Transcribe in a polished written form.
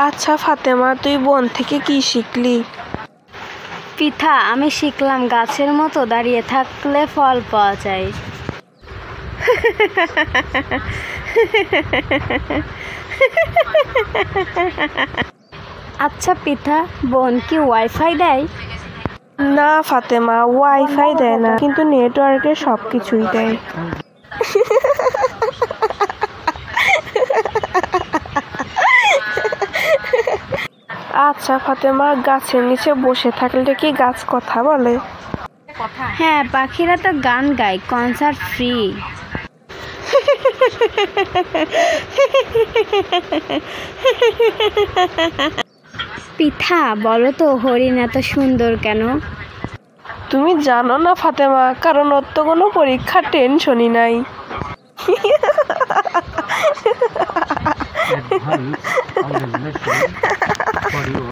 আচ্ছা ফাতেমা, তুই বোন থেকে কি শিখলি? পিঠা, আমি শিখলাম গাছের মতো দাঁড়িয়ে থাকলে ফল পাওয়া যায়। আচ্ছা পিঠা, বোন কি ওয়াইফাই দেয়? না ফাতেমা, ওয়াইফাই দেয় না, কিন্তু নেটওয়ার্কের সব কিছুই দেয়। আচ্ছা ফাতেমা, গাছের নিচে বসে থাকলে কি গাছ কথা বলে? হ্যাঁ, পাখিরা তো গান গায়, কনসার্ট ফ্রি। পিঠা, বলো তো হরিণ এত সুন্দর কেন? তুমি জানো না ফাতেমা, কারণ ওর তো কোনো পরীক্ষার টেনশনই নাই। advanced audio lesson for you.